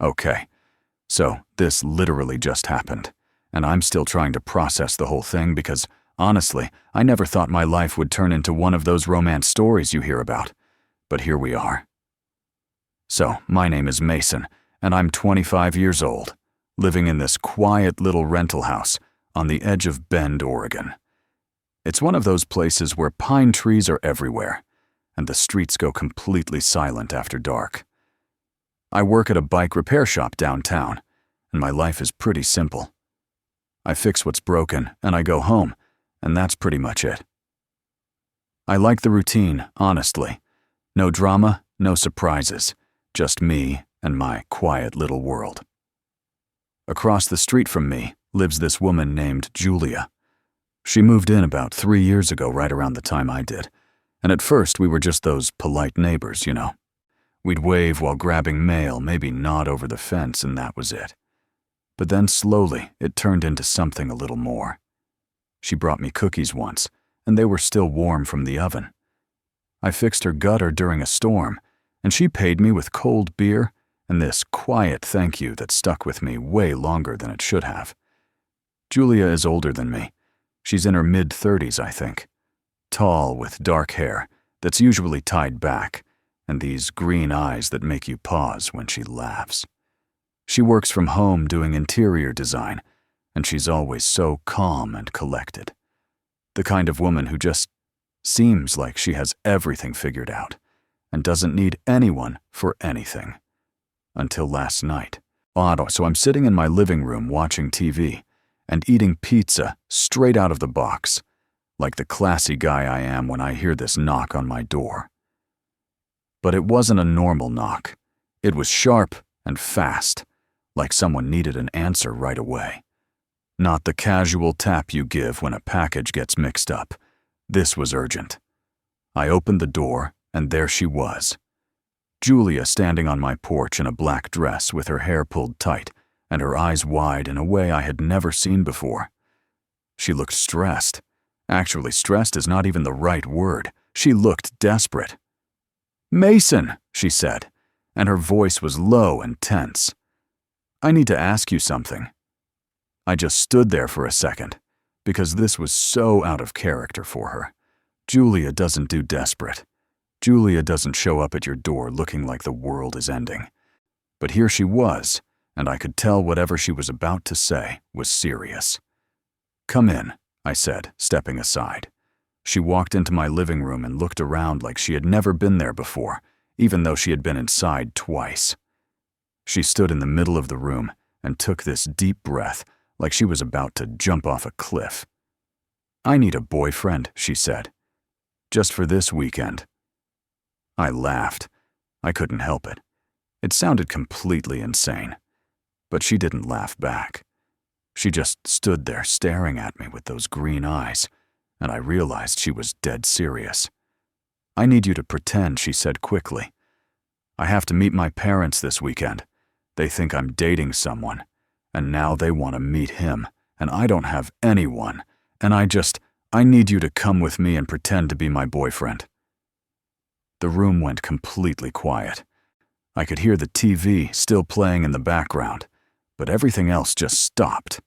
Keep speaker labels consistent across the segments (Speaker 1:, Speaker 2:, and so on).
Speaker 1: Okay, so this literally just happened, and I'm still trying to process the whole thing because, honestly, I never thought my life would turn into one of those romance stories you hear about. But here we are. So, my name is Mason, and I'm 25 years old, living in this quiet little rental house on the edge of Bend, Oregon. It's one of those places where pine trees are everywhere, and the streets go completely silent after dark. I work at a bike repair shop downtown, and my life is pretty simple. I fix what's broken, and I go home, and that's pretty much it. I like the routine, honestly. No drama, no surprises, just me and my quiet little world. Across the street from me lives this woman named Julia. She moved in about 3 years ago, right around the time I did, and at first we were just those polite neighbors, you know. We'd wave while grabbing mail, maybe nod over the fence, and that was it. But then slowly, it turned into something a little more. She brought me cookies once, and they were still warm from the oven. I fixed her gutter during a storm, and she paid me with cold beer and this quiet thank you that stuck with me way longer than it should have. Julia is older than me. She's in her mid-30s, I think. Tall with dark hair that's usually tied back, and these green eyes that make you pause when she laughs. She works from home doing interior design, and she's always so calm and collected. The kind of woman who just seems like she has everything figured out and doesn't need anyone for anything. Until last night. So I'm sitting in my living room watching TV and eating pizza straight out of the box, like the classy guy I am when I hear this knock on my door. But it wasn't a normal knock. It was sharp and fast, like someone needed an answer right away. Not the casual tap you give when a package gets mixed up. This was urgent. I opened the door, and there she was. Julia standing on my porch in a black dress with her hair pulled tight and her eyes wide in a way I had never seen before. She looked stressed. Actually, stressed is not even the right word. She looked desperate. "Mason," she said, and her voice was low and tense. "I need to ask you something." I just stood there for a second, because this was so out of character for her. Julia doesn't do desperate. Julia doesn't show up at your door looking like the world is ending. But here she was, and I could tell whatever she was about to say was serious. "Come in," I said, stepping aside. She walked into my living room and looked around like she had never been there before, even though she had been inside twice. She stood in the middle of the room and took this deep breath like she was about to jump off a cliff. "I need a boyfriend," she said. "Just for this weekend." I laughed. I couldn't help it. It sounded completely insane. But she didn't laugh back. She just stood there staring at me with those green eyes, and I realized she was dead serious. "I need you to pretend," she said quickly. "I have to meet my parents this weekend. They think I'm dating someone, and now they want to meet him, and I don't have anyone, and I need you to come with me and pretend to be my boyfriend." The room went completely quiet. I could hear the TV still playing in the background, but everything else just stopped.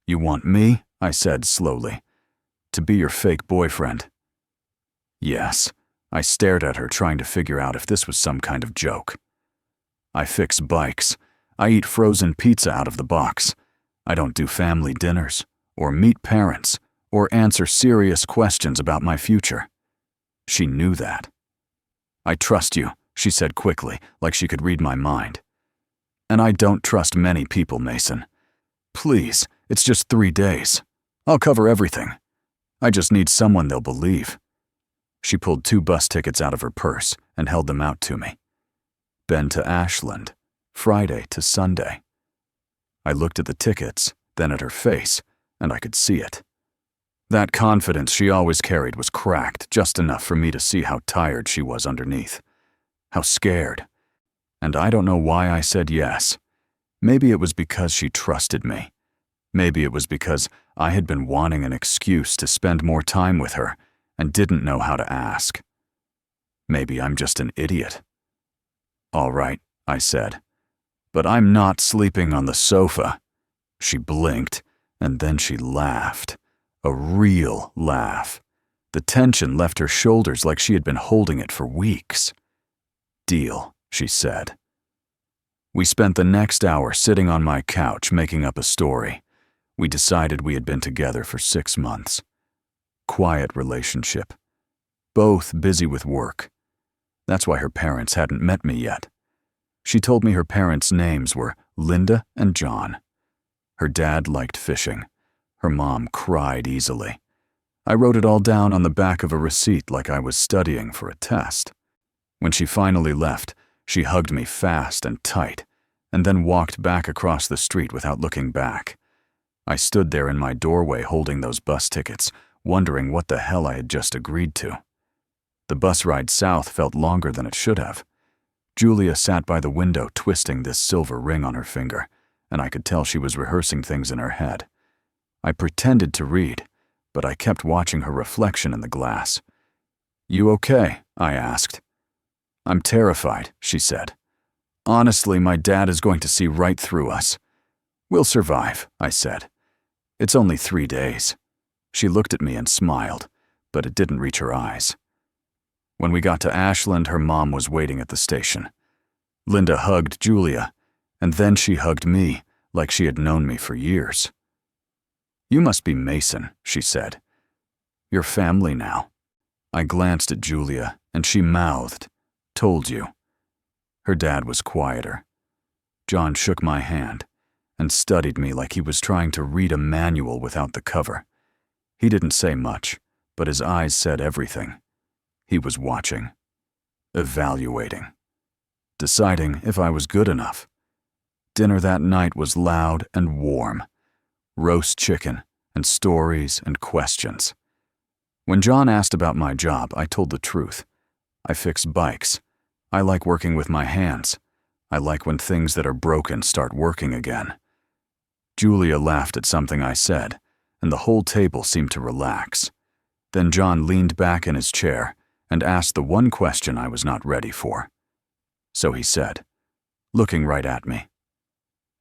Speaker 1: "You want me?" I said slowly. "To be your fake boyfriend?" "Yes." I stared at her, trying to figure out if this was some kind of joke. "I fix bikes. I eat frozen pizza out of the box. I don't do family dinners, or meet parents, or answer serious questions about my future." She knew that. "I trust you," she said quickly, like she could read my mind. "And I don't trust many people, Mason. Please, it's just 3 days. I'll cover everything. I just need someone they'll believe." She pulled 2 bus tickets out of her purse and held them out to me. Bend to Ashland, Friday to Sunday. I looked at the tickets, then at her face, and I could see it. That confidence she always carried was cracked just enough for me to see how tired she was underneath. How scared. And I don't know why I said yes. Maybe it was because she trusted me. Maybe it was because I had been wanting an excuse to spend more time with her and didn't know how to ask. Maybe I'm just an idiot. "All right," I said. But I'm not sleeping on the sofa." She blinked, and then she laughed. A real laugh. The tension left her shoulders like she had been holding it for weeks. "Deal," she said. We spent the next hour sitting on my couch making up a story. We decided we had been together for 6 months. Quiet relationship. Both busy with work. That's why her parents hadn't met me yet. She told me her parents' names were Linda and John. Her dad liked fishing. Her mom cried easily. I wrote it all down on the back of a receipt like I was studying for a test. When she finally left, she hugged me fast and tight, and then walked back across the street without looking back. I stood there in my doorway holding those bus tickets, wondering what the hell I had just agreed to. The bus ride south felt longer than it should have. Julia sat by the window twisting this silver ring on her finger, and I could tell she was rehearsing things in her head. I pretended to read, but I kept watching her reflection in the glass. "You okay?" I asked. "I'm terrified," she said. "Honestly, my dad is going to see right through us." "We'll survive," I said. "It's only 3 days." She looked at me and smiled, but it didn't reach her eyes. When we got to Ashland, her mom was waiting at the station. Linda hugged Julia, and then she hugged me like she had known me for years. "You must be Mason," she said. "You're family now." I glanced at Julia, and she mouthed, "Told you." Her dad was quieter. John shook my hand and studied me like he was trying to read a manual without the cover. He didn't say much, but his eyes said everything. He was watching, evaluating, deciding if I was good enough. Dinner that night was loud and warm. Roast chicken and stories and questions. When John asked about my job, I told the truth. I fix bikes. I like working with my hands. I like when things that are broken start working again. Julia laughed at something I said, and the whole table seemed to relax. Then John leaned back in his chair and asked the one question I was not ready for. So he said, looking right at me,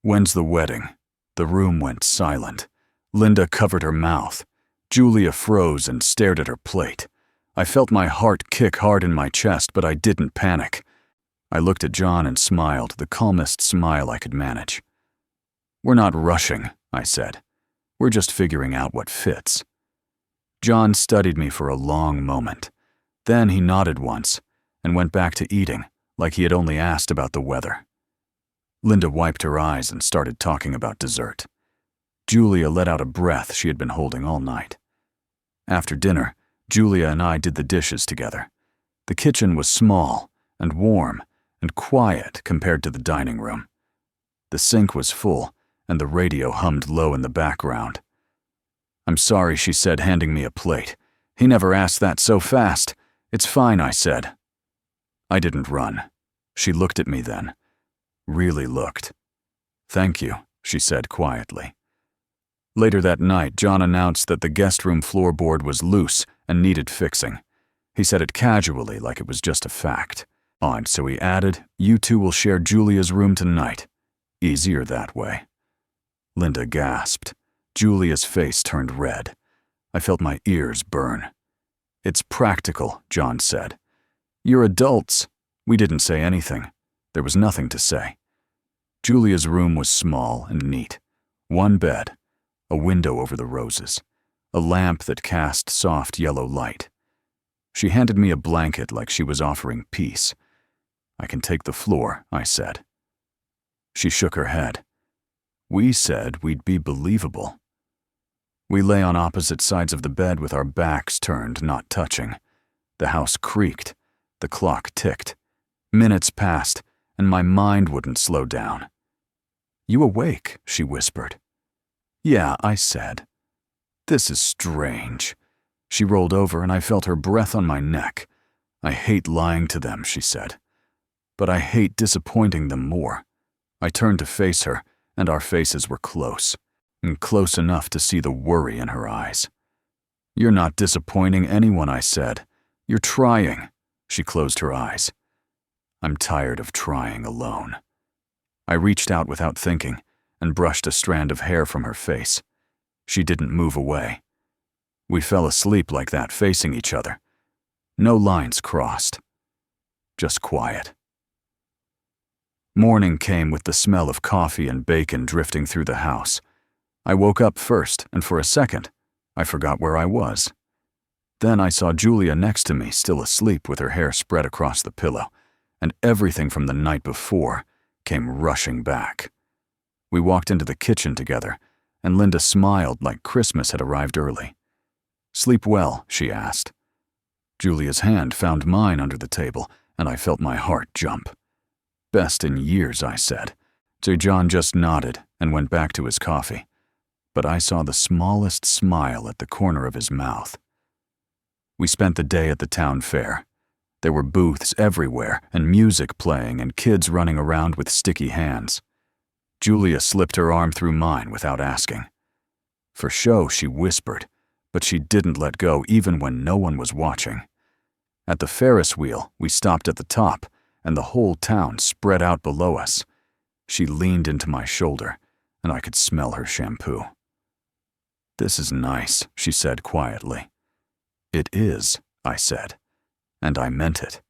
Speaker 1: "When's the wedding?" The room went silent. Linda covered her mouth. Julia froze and stared at her plate. I felt my heart kick hard in my chest, but I didn't panic. I looked at John and smiled, the calmest smile I could manage. "We're not rushing," I said. "We're just figuring out what fits." John studied me for a long moment. Then he nodded once and went back to eating, like he had only asked about the weather. Linda wiped her eyes and started talking about dessert. Julia let out a breath she had been holding all night. After dinner, Julia and I did the dishes together. The kitchen was small and warm and quiet compared to the dining room. The sink was full, and the radio hummed low in the background. "I'm sorry," she said, handing me a plate. "He never asked that so fast." "It's fine," I said. I didn't run. She looked at me then. Really looked. "Thank you," she said quietly. Later that night, John announced that the guest room floorboard was loose and needed fixing. He said it casually, like it was just a fact. And so he added, "You two will share Julia's room tonight. Easier that way." Linda gasped. Julia's face turned red. I felt my ears burn. "It's practical," John said. "You're adults." We didn't say anything. There was nothing to say. Julia's room was small and neat. One bed, a window over the roses, a lamp that cast soft yellow light. She handed me a blanket like she was offering peace. "I can take the floor," I said. She shook her head. "We said we'd be believable." We lay on opposite sides of the bed with our backs turned, not touching. The house creaked. The clock ticked. Minutes passed, and my mind wouldn't slow down. "You awake?" she whispered. "Yeah," I said. "This is strange." She rolled over and I felt her breath on my neck. "I hate lying to them," she said. "But I hate disappointing them more." I turned to face her, and our faces were close, and close enough to see the worry in her eyes. "You're not disappointing anyone," I said. "You're trying." She closed her eyes. "I'm tired of trying alone." I reached out without thinking and brushed a strand of hair from her face. She didn't move away. We fell asleep like that, facing each other. No lines crossed. Just quiet. Morning came with the smell of coffee and bacon drifting through the house. I woke up first, and for a second, I forgot where I was. Then I saw Julia next to me, still asleep with her hair spread across the pillow, and everything from the night before came rushing back. We walked into the kitchen together, and Linda smiled like Christmas had arrived early. "Sleep well?" she asked. Julia's hand found mine under the table, and I felt my heart jump. "Best in years," I said. J. John just nodded and went back to his coffee, but I saw the smallest smile at the corner of his mouth. We spent the day at the town fair. There were booths everywhere and music playing and kids running around with sticky hands. Julia slipped her arm through mine without asking. For show, she whispered, but she didn't let go even when no one was watching. At the Ferris wheel, we stopped at the top, and the whole town spread out below us. She leaned into my shoulder, and I could smell her shampoo. "This is nice," she said quietly. "It is," I said, and I meant it.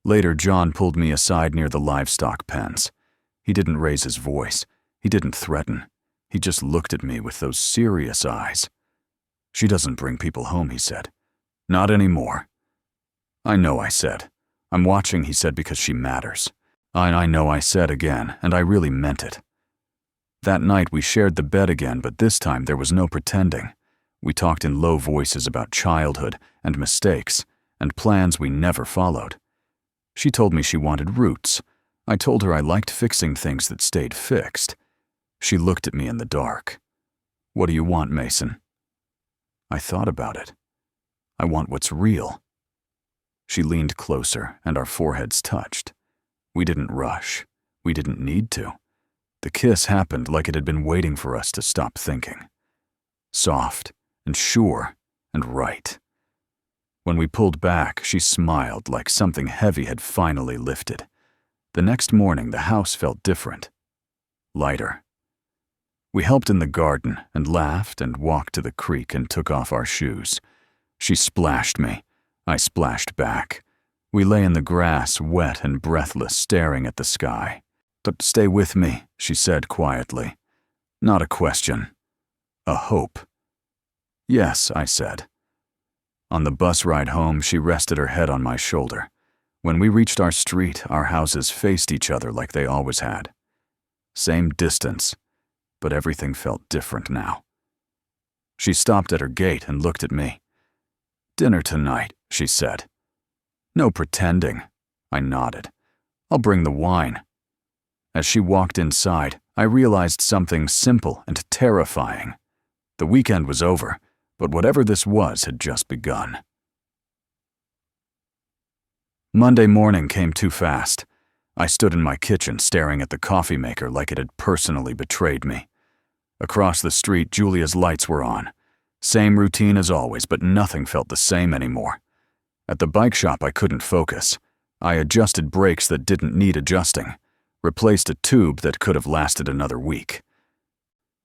Speaker 1: Later, John pulled me aside near the livestock pens. He didn't raise his voice. He didn't threaten. He just looked at me with those serious eyes. "She doesn't bring people home," he said. "Not anymore." "I know," I said. "I'm watching," he said, "because she matters." I know, I said again, and I really meant it. That night we shared the bed again, but this time there was no pretending. We talked in low voices about childhood and mistakes and plans we never followed. She told me she wanted roots. I told her I liked fixing things that stayed fixed. She looked at me in the dark. "What do you want, Mason?" I thought about it. "I want what's real." She leaned closer, and our foreheads touched. We didn't rush. We didn't need to. The kiss happened like it had been waiting for us to stop thinking. Soft and sure and right. When we pulled back, she smiled like something heavy had finally lifted. The next morning, the house felt different. Lighter. We helped in the garden and laughed and walked to the creek and took off our shoes. She splashed me. I splashed back. We lay in the grass, wet and breathless, staring at the sky. "But stay with me," she said quietly. Not a question. A hope. "Yes," I said. On the bus ride home, she rested her head on my shoulder. When we reached our street, our houses faced each other like they always had. Same distance, but everything felt different now. She stopped at her gate and looked at me. "Dinner tonight," she said. "No pretending." I nodded. "I'll bring the wine." As she walked inside, I realized something simple and terrifying. The weekend was over, but whatever this was had just begun. Monday morning came too fast. I stood in my kitchen staring at the coffee maker like it had personally betrayed me. Across the street, Julia's lights were on. Same routine as always, but nothing felt the same anymore. At the bike shop, I couldn't focus. I adjusted brakes that didn't need adjusting, replaced a tube that could have lasted another week.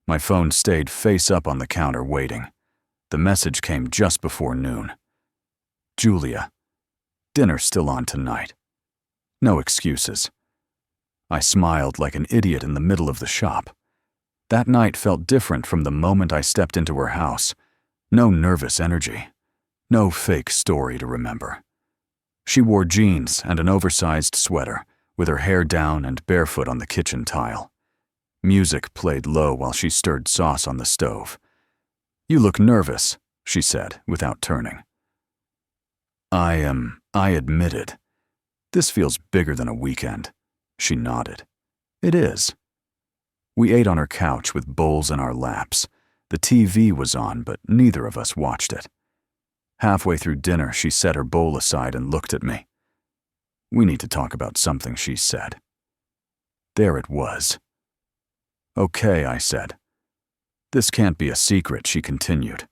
Speaker 1: My phone stayed face up on the counter waiting. The message came just before noon. "Julia, dinner still on tonight. No excuses." I smiled like an idiot in the middle of the shop. That night felt different from the moment I stepped into her house. No nervous energy. No fake story to remember. She wore jeans and an oversized sweater, with her hair down and barefoot on the kitchen tile. Music played low while she stirred sauce on the stove. "You look nervous," she said, without turning. I admitted. "This feels bigger than a weekend." She nodded. "It is." We ate on her couch with bowls in our laps. The TV was on, but neither of us watched it. Halfway through dinner, she set her bowl aside and looked at me. "We need to talk about something," she said. There it was. "Okay," I said. "This can't be a secret," she continued.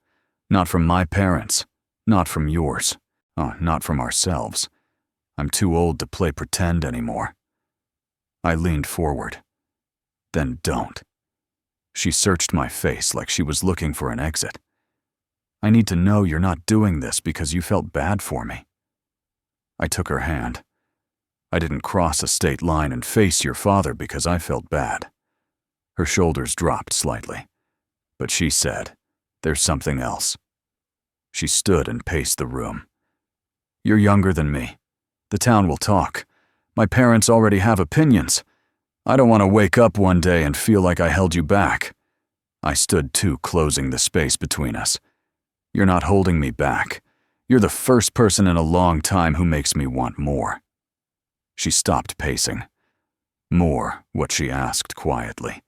Speaker 1: "Not from my parents. Not from yours. Not from ourselves. I'm too old to play pretend anymore." I leaned forward. Then don't." She searched my face like she was looking for an exit. "I need to know you're not doing this because you felt bad for me." I took her hand. "I didn't cross a state line and face your father because I felt bad." Her shoulders dropped slightly. But she said, "There's something else." She stood and paced the room. "You're younger than me. The town will talk. My parents already have opinions. I don't want to wake up one day and feel like I held you back." I stood too, closing the space between us. "You're not holding me back. You're the first person in a long time who makes me want more." She stopped pacing. "More," what she asked quietly.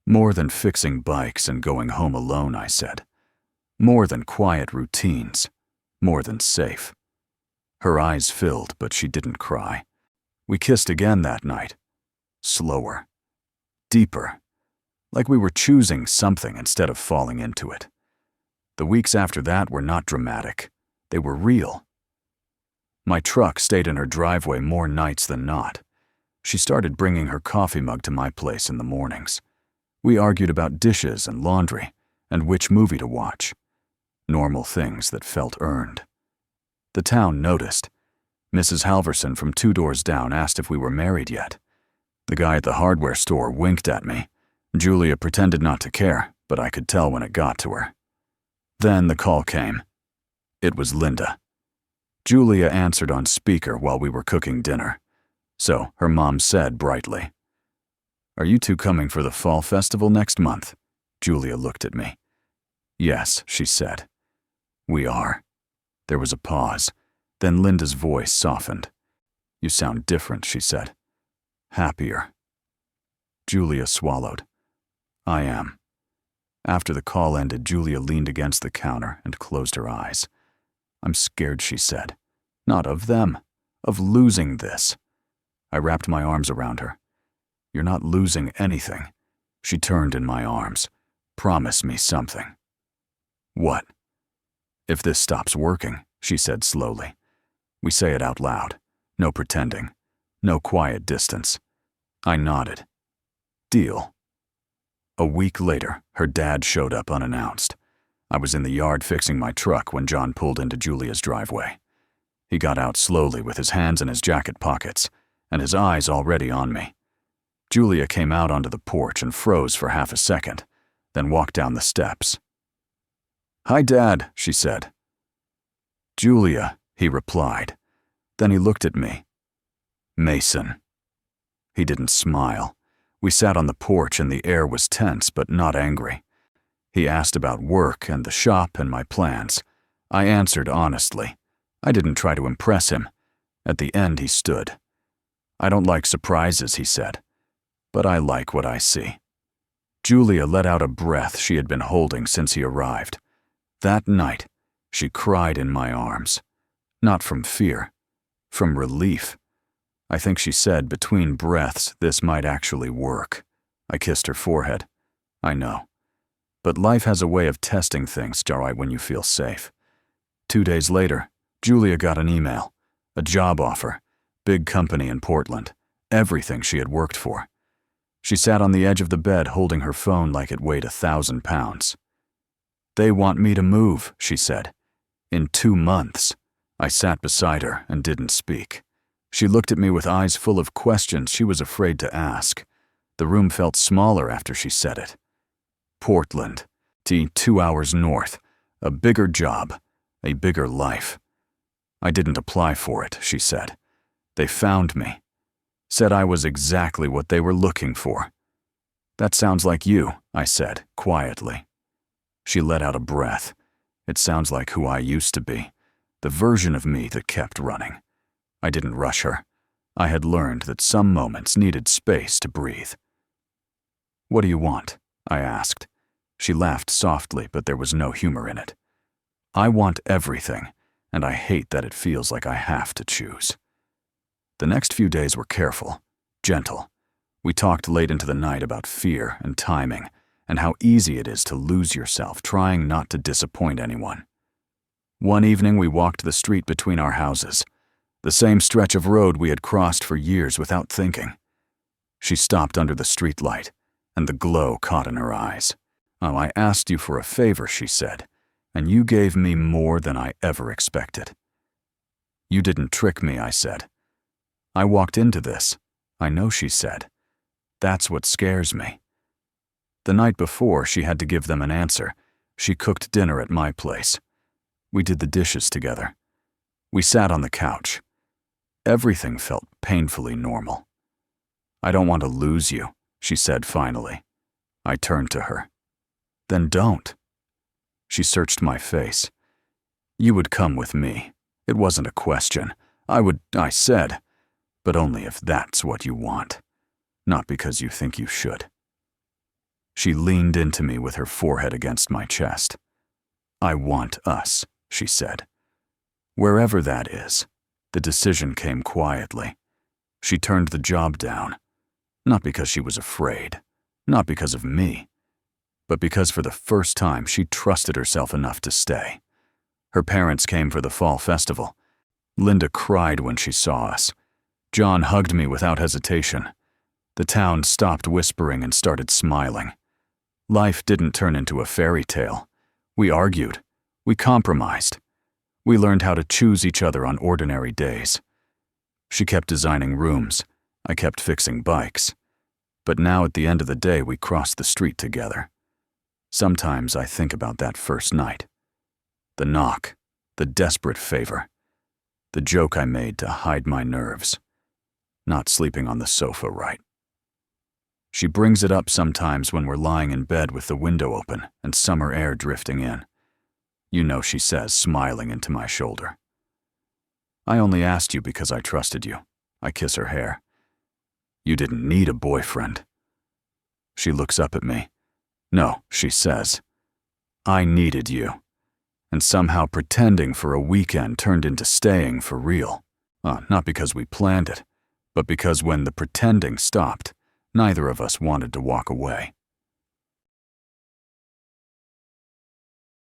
Speaker 1: "More than fixing bikes and going home alone," I said. "More than quiet routines. More than safe." Her eyes filled, but she didn't cry. We kissed again that night. Slower. Deeper. Like we were choosing something instead of falling into it. The weeks after that were not dramatic. They were real. My truck stayed in her driveway more nights than not. She started bringing her coffee mug to my place in the mornings. We argued about dishes and laundry, and which movie to watch. Normal things that felt earned. The town noticed. Mrs. Halverson from 2 doors down asked if we were married yet. The guy at the hardware store winked at me. Julia pretended not to care, but I could tell when it got to her. Then the call came. It was Linda. Julia answered on speaker while we were cooking dinner. So her mom said brightly, "Are you two coming for the fall festival next month?" Julia looked at me. "Yes," she said. "We are." There was a pause. Then Linda's voice softened. "You sound different," she said. "Happier." Julia swallowed. "I am." After the call ended, Julia leaned against the counter and closed her eyes. "I'm scared," she said. "Not of them, of losing this." I wrapped my arms around her. "You're not losing anything." She turned in my arms. "Promise me something." "What?" "If this stops working," she said slowly. We say it out loud. No pretending. No quiet distance. I nodded. "Deal." A week later, her dad showed up unannounced. I was in the yard fixing my truck when John pulled into Julia's driveway. He got out slowly with his hands in his jacket pockets, and his eyes already on me. Julia came out onto the porch and froze for half a second, then walked down the steps. "Hi, Dad," she said. "Julia," he replied. Then he looked at me. "Mason." He didn't smile. We sat on the porch and the air was tense but not angry. He asked about work and the shop and my plans. I answered honestly. I didn't try to impress him. At the end he stood. "I don't like surprises," he said, "but I like what I see." Julia let out a breath she had been holding since he arrived. That night, she cried in my arms. Not from fear, from relief. I think she said between breaths this might actually work. I kissed her forehead. I know. But life has a way of testing things, Jari, when you feel safe. 2 days later, Julia got an email, a job offer, big company in Portland, everything she had worked for. She sat on the edge of the bed holding her phone like it weighed 1,000 pounds. "They want me to move," she said. "In 2 months." I sat beside her and didn't speak. She looked at me with eyes full of questions she was afraid to ask. The room felt smaller after she said it. Portland, 2 hours north, a bigger job, a bigger life. "I didn't apply for it," she said. "They found me. Said I was exactly what they were looking for." "That sounds like you," I said, quietly. She let out a breath. "It sounds like who I used to be, the version of me that kept running." I didn't rush her. I had learned that some moments needed space to breathe. "What do you want?" I asked. She laughed softly, but there was no humor in it. "I want everything, and I hate that it feels like I have to choose." The next few days were careful, gentle. We talked late into the night about fear and timing, and how easy it is to lose yourself trying not to disappoint anyone. One evening we walked the street between our houses, the same stretch of road we had crossed for years without thinking. She stopped under the streetlight. and the glow caught in her eyes. "Oh, I asked you for a favor," she said, "and you gave me more than I ever expected." "You didn't trick me," I said. "I walked into this." "I know," she said. "That's what scares me." The night before, she had to give them an answer. She cooked dinner at my place. We did the dishes together. We sat on the couch. Everything felt painfully normal. "I don't want to lose you," she said finally. I turned to her. "Then don't." She searched my face. "You would come with me. It wasn't a question. I said, but only if that's what you want, not because you think you should." She leaned into me with her forehead against my chest. "I want us," she said. "Wherever that is." The decision came quietly. She turned the job down, not because she was afraid, not because of me, but because for the first time she trusted herself enough to stay. Her parents came for the fall festival. Linda cried when she saw us. John hugged me without hesitation. The town stopped whispering and started smiling. Life didn't turn into a fairy tale. We argued. We compromised. We learned how to choose each other on ordinary days. She kept designing rooms. I kept fixing bikes. But now at the end of the day, we crossed the street together. Sometimes I think about that first night. The knock, the desperate favor, the joke I made to hide my nerves. Not sleeping on the sofa right. She brings it up sometimes when we're lying in bed with the window open and summer air drifting in. "You know," she says, smiling into my shoulder. "I only asked you because I trusted you." I kiss her hair. "You didn't need a boyfriend." She looks up at me. "No," she says. "I needed you." And somehow pretending for a weekend turned into staying for real. Not because we planned it, but because when the pretending stopped, neither of us wanted to walk away.